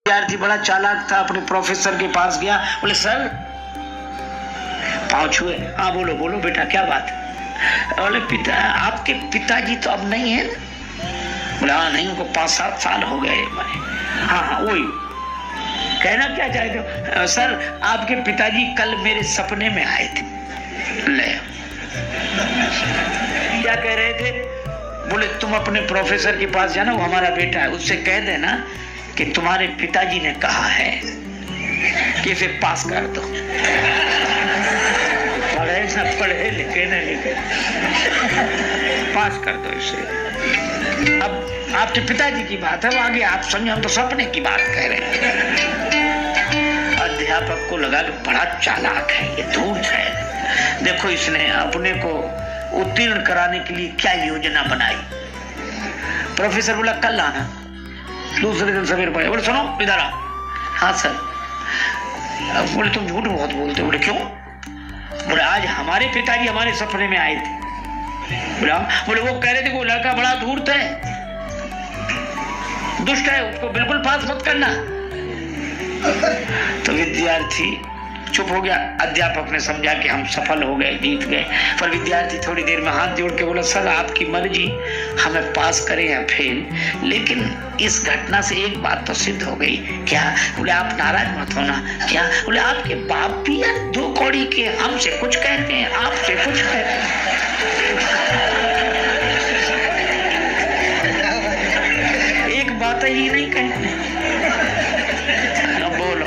विद्यार्थी बड़ा चालाक था, अपने प्रोफेसर के पास गया, बोले सर पाँव छुए। हाँ बोलो बोलो बेटा क्या बात है? बोले पिता आपके पिताजी तो अब नहीं है? बोले हाँ नहीं, उनको 5-7 साल हो गए। हाँ हाँ वही, कहना क्या चाहते हो? सर आपके पिताजी कल मेरे सपने में आए थे। ले क्या कह रहे थे? बोले तुम अपने प्रोफेसर के पास जाना, वो हमारा बेटा है, उससे कह देना कि तुम्हारे पिताजी ने कहा है कि इसे पास कर दो। पढ़े लिखे न लिखे, पास कर दो इसे। अब आपके पिताजी की बात है, वो आगे आप समझे, हम तो सपने की बात कह रहे हैं। अध्यापक को लगा कि बड़ा चालाक है ये, धूर्त है। देखो इसने अपने को उत्तीर्ण कराने के लिए क्या योजना बनाई। प्रोफेसर बोला कल आना, दूसरे दिन सवेरे पड़े। बोले सुनो इधर आओ। हाँ सर। बोले तुम झूठ बहुत बोलते हो। बोले क्यों? बोले आज हमारे पिताजी हमारे सपने में आए थे। बोले वो कह रहे थे वो लड़का बड़ा धूर्त है, दुष्ट है, उसको बिल्कुल पास मत करना। तो विद्यार्थी चुप हो गया। अध्यापक ने समझा कि हम सफल हो गए, जीत गए। पर विद्यार्थी थोड़ी देर में हाथ जोड़ के बोला सर आपकी मर्जी, हमें पास करें या फेल, लेकिन इस घटना से एक बात तो सिद्ध हो गई। क्या? बोले आप नाराज मत होना। क्या? बोले आपके बाप भी यार 2 कौड़ी के, हमसे कुछ कहते हैं आपसे कुछ कहते हैं। एक बात ही नहीं कहते। बोलो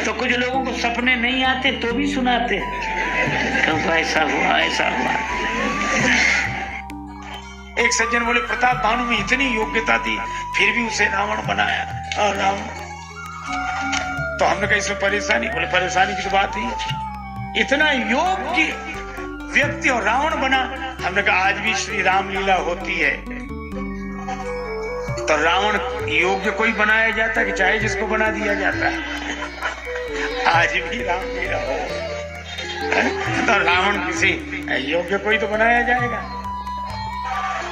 तो कुछ लोगों को सपने नहीं आते तो भी सुनाते, क्योंकि ऐसा हुआ ऐसा हुआ। एक सज्जन बोले प्रताप भानु में इतनी योग्यता थी फिर भी उसे रावण बनाया। रावण तो हमने कहा इसमें परेशानी? बोले परेशानी की तो बात ही, इतना योग्य व्यक्ति और रावण बना। हमने कहा आज भी श्री रामलीला होती है तो रावण योग्य कोई बनाया जाता है कि चाहे जिसको बना दिया जाता है? आज भी रामलीला हो तो रावण किसी योग्य कोई तो बनाया जाएगा।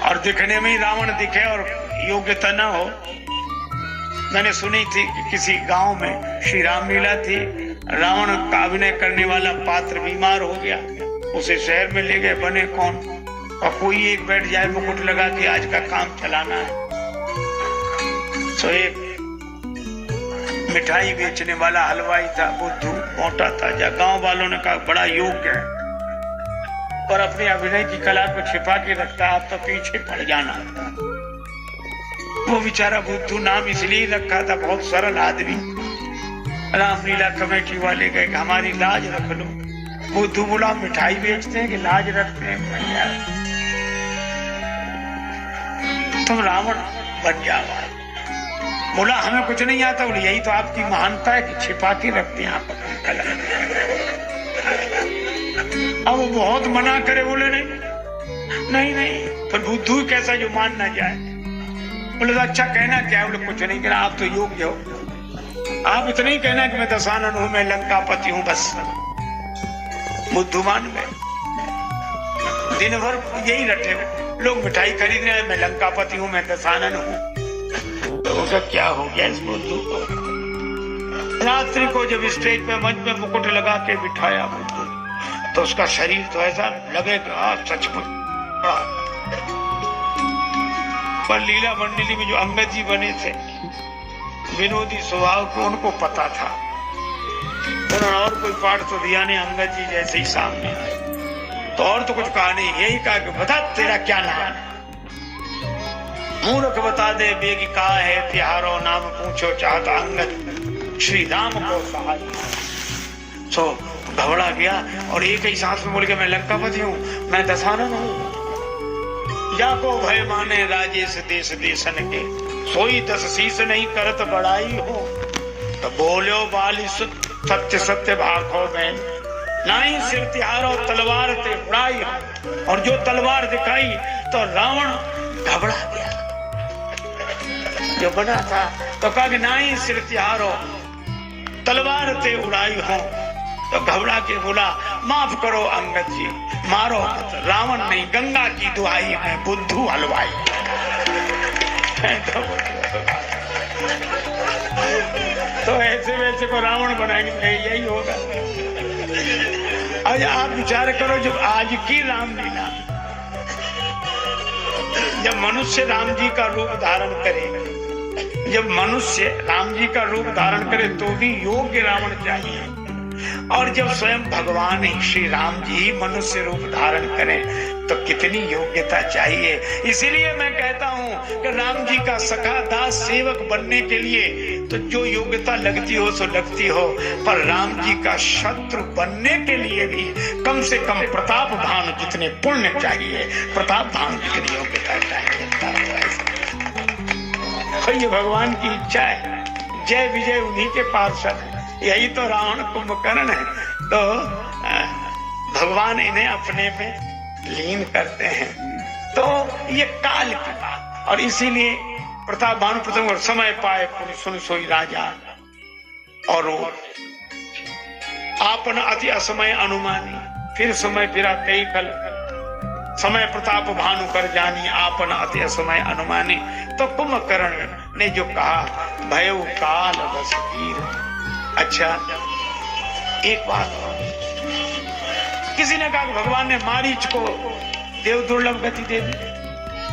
और दिखने में ही रावण दिखे और योग्यता ना हो। मैंने सुनी थी कि किसी गांव में श्री रामलीला थी, रावण का अभिनय करने वाला पात्र बीमार हो गया, उसे शहर में ले गए, बने कौन? और कोई एक बैठ जाए मुकुट लगा के आज का काम चलाना है। तो एक मिठाई बेचने वाला हलवाई था, बुद्धू मोटा था, गांव वालों ने कहा बड़ा योग्य है पर अपने अभिनय की कला को छिपा के रखता, आप तो पीछे पड़ जाना। वो बेचारा बुद्धू नाम इसलिए रखा था, बहुत सरल आदमी। रामलीला कमेटी वाले गए हमारी लाज रख लो। बुद्धू बोला मिठाई बेचते हैं कि लाज रखते हैं? भैया तुम रावण बन जाओ। बोला हमें कुछ नहीं आता। बोले यही तो आपकी महानता है कि छिपा के रखते हैं आप अपनी कला। अब वो बहुत मना करे, बोले नहीं नहीं, पर बुद्धू कैसा जो मान ना जाए। बोले तो अच्छा कहना क्या है? बोले कुछ नहीं कहना, आप तो योग्य हो, आप इतना ही कहना कि मैं दशानन हूं, मैं लंकापति हूं, बस। बुद्धू मान गए। दिन भर यही रटे लोग, मिठाई खरीदने आए, मैं लंकापति हूं, मैं दशानन हूं। तो क्या हो गया इस बुद्धू को? रात्रि को जब स्टेज पे मंच में मुकुट लगा के बिठाया बुद्धू, तो उसका शरीर तो ऐसा लगे सचमुच बड़ा। पर लीला मंडली में जो अंगद जी बने थे, विनोदी स्वभाव को, उनको पता था। उन्होंने और कोई पाठ तो दिया नहीं, अंगद जी जैसे ही सामने आए तो और तो कुछ कहा नहीं, यही कहा कि बता तेरा क्या नाम है? मूर्ख बता दे बेगी का है तिहारो, नाम पूछो चाहता अंगद श्री राम को सहाय। सो घबरा गया और एक ही सांस में बोल के मैं लंकापति हूँ, मैं दशानन हूँ। जाको भय माने राजेश देश देशन के, सोई 10 शीश नहीं करत बड़ाई हो। तो बोलो बाली सत्य सत्य भाखो बहन, नाई सिर तिहारो तलवार ते उड़ाई। और जो तलवार दिखाई तो रावण घबरा गया जो बना था, तो कहा कि नाई सिर तिहारो तलवार ते उड़ाई हो। तो घबरा के बोला माफ करो अंगद जी, मारो मत, रावण नहीं, गंगा की दुहाई है बुद्धू हलवाई। तो ऐसे वैसे को रावण बनाएंगे, यही होगा। आज आप विचार करो, जब आज की रामलीला, जब मनुष्य राम जी का रूप धारण करे, जब मनुष्य राम जी का रूप धारण करे तो भी योग्य रावण चाहिए, और जब स्वयं भगवान श्री राम जी मनुष्य रूप धारण करें तो कितनी योग्यता चाहिए। इसीलिए मैं कहता हूं कि राम जी का सखा दास सेवक बनने के लिए तो जो योग्यता लगती हो सो लगती हो, पर राम जी का शत्रु बनने के लिए भी कम से कम प्रताप भानु जितने पुण्य चाहिए, प्रताप भानु जितनी योग्यता चाहिए। तो ये भगवान की इच्छा है, जय विजय उन्हीं के पार्षद है। यही तो रावण कुंभकर्ण है। तो भगवान इन्हें अपने में लीन करते हैं। तो ये काल की बात, और इसीलिए प्रताप भानु प्रथम और समय पाए पूरी सुन सोई राजा, और आपन अति असमय अनुमानी, फिर समय फिरा कई कल, समय प्रताप भानु कर जानी, आपन अति असमय अनुमानी। तो कुंभकर्ण ने जो कहा, भयउ काल बस वीर। अच्छा, एक बात, किसी ने कहा भगवान ने मारीच को देव दुर्लभ गति दे दी,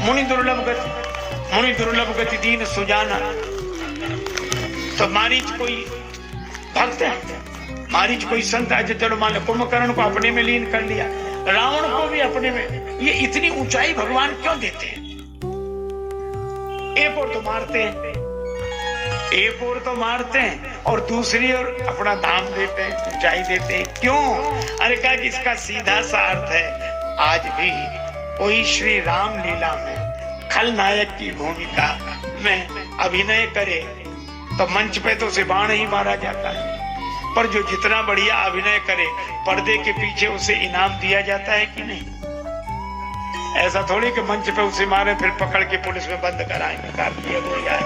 मुनि दुर्लभ गति दीन सुजाना। तो मारीच कोई भक्त है, मारीच कोई संत है, चलो मान लो कुंभकर्ण को अपने में लीन कर लिया, रावण को भी अपने में। ये इतनी ऊंचाई भगवान क्यों देते हैं? एक और तो मारते हैं, एक और तो मारते हैं और दूसरी ओर अपना धाम देते हैं, ऊंचाई देते हैं। क्यों? अरे कहा कि इसका सीधा सा अर्थ है, आज भी कोई श्री राम लीला में खलनायक की भूमिका में अभिनय करे तो मंच पे तो उसे बाण ही मारा जाता है, पर जो जितना बढ़िया अभिनय करे पर्दे के पीछे उसे इनाम दिया जाता है कि नहीं? ऐसा थोड़ी कि मंच पे उसे मारे फिर पकड़ के पुलिस में बंद कराएंगे, कर दिया वो यार।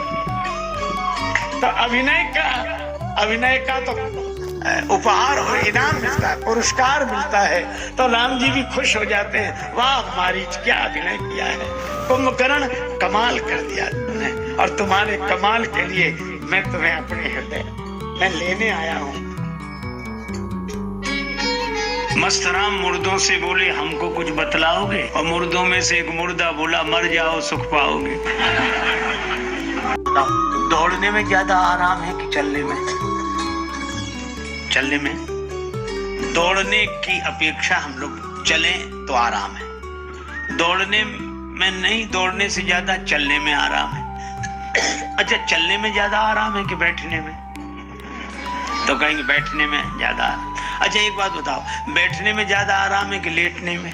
तो अभिनय का तो उपहार और इनाम मिलता है, पुरस्कार मिलता है। तो राम जी भी खुश हो जाते हैं, वाह मारीच क्या अभिनय किया है, कुंभकर्ण कमाल कर दिया तुमने, और तुम्हारे कमाल के लिए मैं तुम्हें अपने हृदय में लेने आया हूं। मस्त राम मुर्दों से बोले हमको कुछ बतलाओगे, और मुर्दों में से एक मुर्दा बोला मर जाओ सुख पाओगे। दौड़ने में ज्यादा आराम है कि चलने में? चलने में। दौड़ने की अपेक्षा हम लोग चलें तो आराम है, दौड़ने में नहीं, दौड़ने से ज्यादा चलने में आराम है। अच्छा, चलने में ज्यादा आराम है कि बैठने में? तो कहेंगे बैठने में ज्यादा। अच्छा एक बात बताओ, बैठने में ज्यादा आराम है कि लेटने में?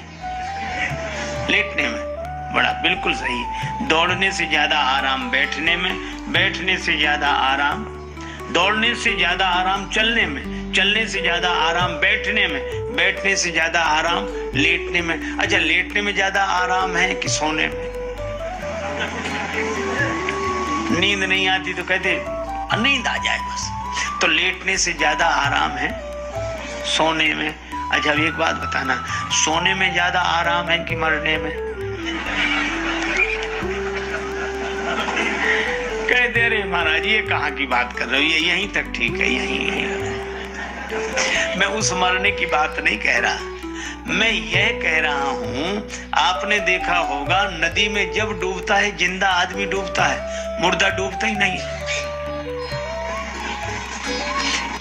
लेटने में। बड़ा बिल्कुल सही। दौड़ने से ज्यादा आराम बैठने में, बैठने से ज्यादा आराम दौड़ने से ज्यादा आराम चलने में, चलने से ज्यादा आराम बैठने में, बैठने से ज्यादा आराम लेटने में। अच्छा, लेटने में ज्यादा आराम है कि सोने में? नींद नहीं आती तो कहते नींद आ जाए बस, तो लेटने से ज्यादा आराम है सोने में। अच्छा अब एक बात बताना, सोने में ज्यादा आराम है कि मरने में? कहते रहे महाराज ये कहाँ की बात कर रहे हो, ये यहीं तक ठीक है, यहीं। मैं उस मरने की बात नहीं कह रहा, मैं यह कह रहा हूं, आपने देखा होगा नदी में जब डूबता है जिंदा आदमी डूबता है, मुर्दा डूबता ही नहीं।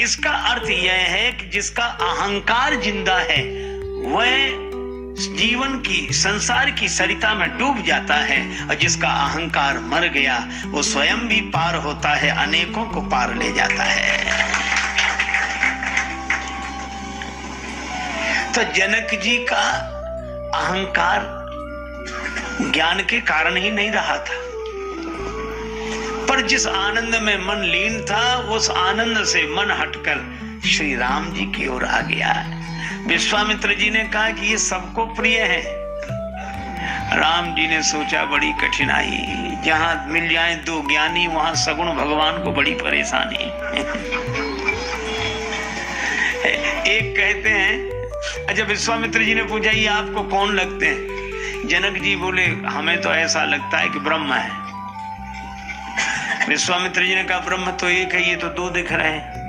इसका अर्थ यह है कि जिसका अहंकार जिंदा है वह जीवन की संसार की सरिता में डूब जाता है, और जिसका अहंकार मर गया वो स्वयं भी पार होता है, अनेकों को पार ले जाता है। तो जनक जी का अहंकार ज्ञान के कारण ही नहीं रहा था, पर जिस आनंद में मन लीन था उस आनंद से मन हटकर श्री राम जी की ओर आ गया। विश्वामित्र जी ने कहा कि ये सबको प्रिय है। राम जी ने सोचा बड़ी कठिनाई, जहां मिल जाए दो ज्ञानी वहां सगुण भगवान को बड़ी परेशानी। एक कहते हैं, अच्छा विश्वामित्र जी ने पूछा ये आपको कौन लगते हैं? जनक जी बोले हमें तो ऐसा लगता है कि ब्रह्म है। विश्वामित्र जी ने कहा ब्रह्म तो एक है, ये तो दो दिख रहे हैं।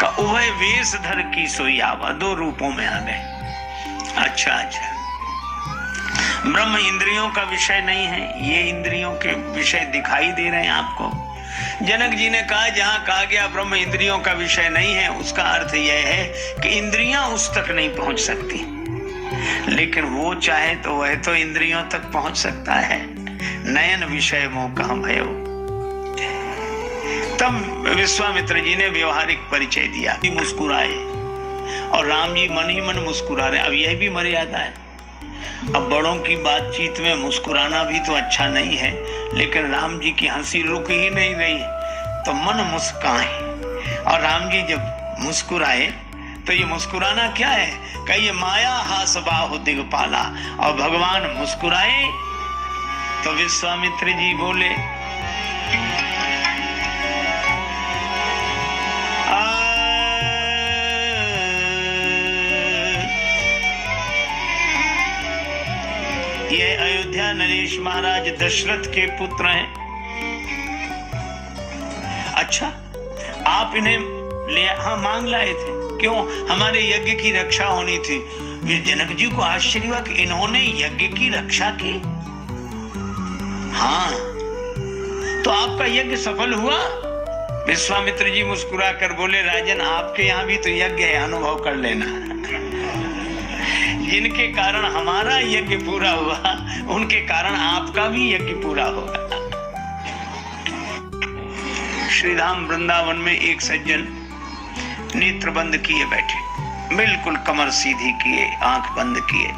का उभय वेश धर की सोई आवा, दो रूपों में आ गए। अच्छा अच्छा, ब्रह्म इंद्रियों का विषय नहीं है, ये इंद्रियों के विषय दिखाई दे रहे हैं आपको। जनक जी ने कहा जहां कहा गया ब्रह्म इंद्रियों का विषय नहीं है, उसका अर्थ यह है कि इंद्रियां उस तक नहीं पहुंच सकती, लेकिन वो चाहे तो वह तो इंद्रियों तक पहुंच सकता है। नयन विषय मोह कहां भयो। तब विश्वामित्र जी ने व्यवहारिक परिचय दिया, मुस्कुराए, और राम जी मन ही मन मुस्कुरा रहे। अब यह भी मर्यादा है, अब बड़ों की बातचीत में मुस्कुराना भी तो अच्छा नहीं है, लेकिन राम जी की हंसी रुक ही नहीं रही, तो मन मुस्काए। और राम जी जब मुस्कुराए तो ये मुस्कुराना क्या है, कही ये माया हास बाहु दिगपाला, और भगवान मुस्कुराए तो विश्वामित्र जी बोले ये अयोध्या नरेश महाराज दशरथ के पुत्र हैं। अच्छा, आप इन्हें ले मांग लाए थे, क्यों? हमारे यज्ञ की रक्षा होनी थी। जनक जी को आश्चर्य हुआ कि इन्होंने यज्ञ की रक्षा की। हाँ, तो आपका यज्ञ सफल हुआ? विश्वामित्र जी मुस्कुरा कर बोले राजन, आपके यहाँ भी तो यज्ञ है, अनुभव कर लेना। जिनके कारण हमारा यज्ञ पूरा हुआ, उनके कारण आपका भी यज्ञ पूरा होगा। श्री धाम वृंदावन में एक सज्जन नेत्र बंद किए बैठे, बिल्कुल कमर सीधी किए, आंख बंद किए।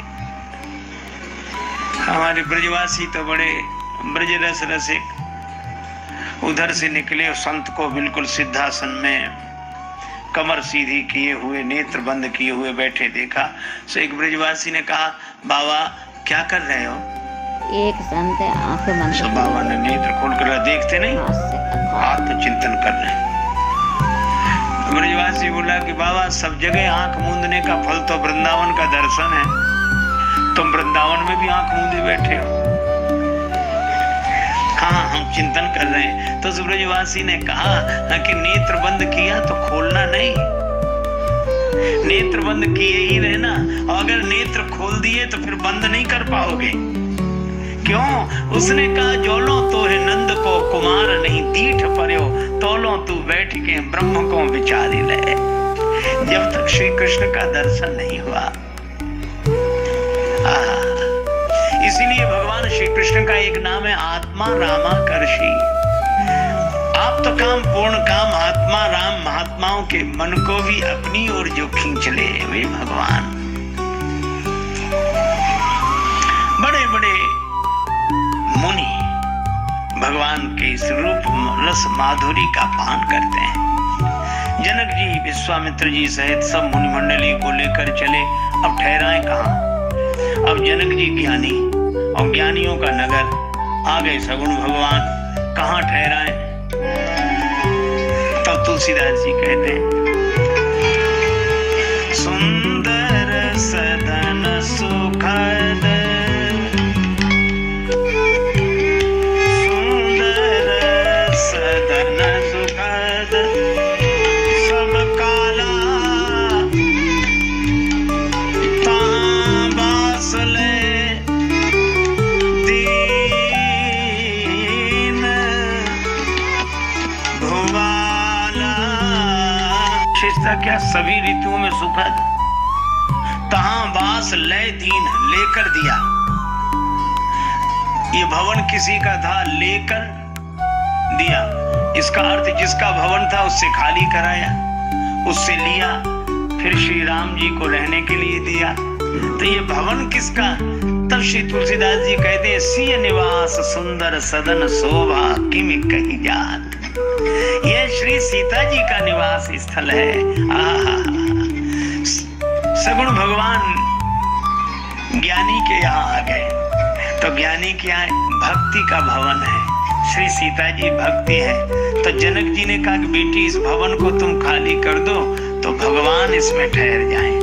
हमारे ब्रजवासी तो बड़े ब्रज रस रसिक, उधर से निकले और संत को बिल्कुल सिद्धासन में कमर सीधी किए हुए, नेत्र बंद किए हुए बैठे देखा। तो एक ब्रजवासी ने कहा, बाबा क्या कर रहे हो? एक संत आंख बंद, तो बाबा ने नेत्र खोलकर, देखते नहीं, आत्मचिंतन कर रहे हैं। ब्रजवासी बोला कि बाबा सब जगह आंख मूंदने का फल तो वृंदावन का दर्शन है, तुम वृंदावन में भी आंख मूंदे बैठे हो। हाँ, हम चिंतन कर रहे हैं। तो ब्रजवासी ने कहा कि नेत्र बंद किया तो खोलना नहीं, नेत्र बंद किए ही रहना, और अगर नेत्र खोल दिए तो फिर बंद नहीं कर पाओगे। क्यों? उसने कहा जोलो तो है नंद को कुमार नहीं दीठ पर्यो, तोलो तू बैठ के ब्रह्म को विचारी ले। जब तक श्री कृष्ण का दर्शन नहीं हुआ, इसीलिए भगवान श्री कृष्ण का एक नाम है आत्मा रामाकर्षी। आप तो काम पूर्ण काम आत्मा राम महात्माओं के मन को भी अपनी ओर जो खींच ले वे भगवान। बड़े बड़े मुनि भगवान के इस रूप रस माधुरी का पान करते हैं। जनक जी विश्वामित्र जी सहित सब मुनि मंडली को लेकर चले। अब ठहराए कहाँ? अब जनक जी ज्ञानी और ज्ञानियों का नगर आ गए सगुण भगवान, कहाँ ठहराए? तब तुलसीदास जी कहते हैं, सुंदर सदन सुखद, सुंदर सदन सुखद, सब काला तां बास ले क्या सभी ऋतुओं में सुखद, तहां बास लय दीन लेकर दिया। ये भवन किसी का था, लेकर दिया। इसका अर्थ जिसका भवन था उससे खाली कराया, उससे लिया, फिर श्री राम जी को रहने के लिए दिया। तो ये भवन किसका? तब श्री तुलसीदास जी कहते हैं, सिय निवास सुंदर सदन शोभा किमि कही जात। यह श्री सीता जी का निवास स्थल है। सगुण भगवान ज्ञानी के यहाँ आ गए, तो ज्ञानी क्या है? भक्ति का भवन है। श्री सीता जी भक्ति है। तो जनक जी ने कहा कि बेटी इस भवन को तुम खाली कर दो तो भगवान इसमें ठहर जाएं।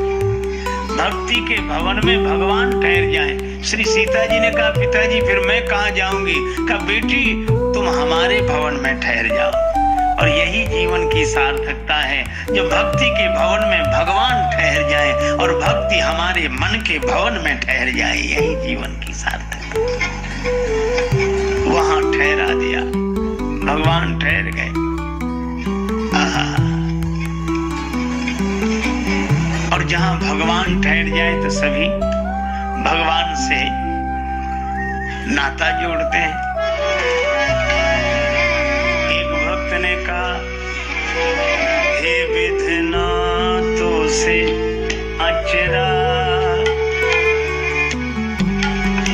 भक्ति के भवन में भगवान ठहर जाएं। श्री सीता जी ने कहा पिताजी फिर मैं कहाँ जाऊंगी? कहा बेटी तुम हमारे भवन में ठहर जाओ। और यही जीवन की सार्थकता है, जो भक्ति के भवन में भगवान ठहर जाए और भक्ति हमारे मन के भवन में ठहर जाए, यही जीवन की सार्थकता। वहां ठहरा दिया, भगवान ठहर गए। और जहां भगवान ठहर जाए तो सभी भगवान से नाता जोड़ते हैं। एक भक्त ने कहा हे विधनातो से अचरा,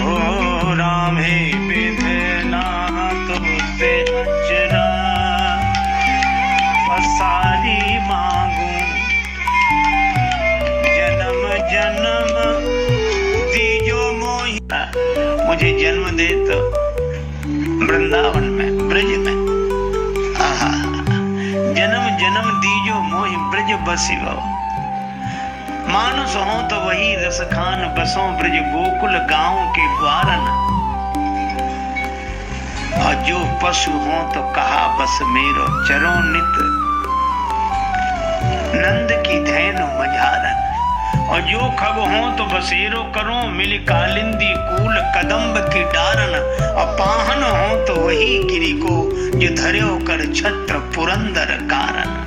ओ राम हे विधनातो से अचरा, पसारी मांगू जन्म जन्म दीजो मोहि। मुझे जन्म दे तो वृंदावन में, ब्रज में। आहा, जन्म जन्म दीजो मोहि ब्रज बसी भव। मानुष हो तो वही रस खान बसों ब्रज गोकुल गांव के ग्वारन। और जो पशु हो तो कहा बस मेरो चरो नित नंद की धैनु मझारन। और जो खग हो तो बसेरो करो मिल कालिंदी कूल कदम्ब की डारन। और पाहन हो तो वही गिरी को जो धर्यो कर छत्र पुरंदर कारण।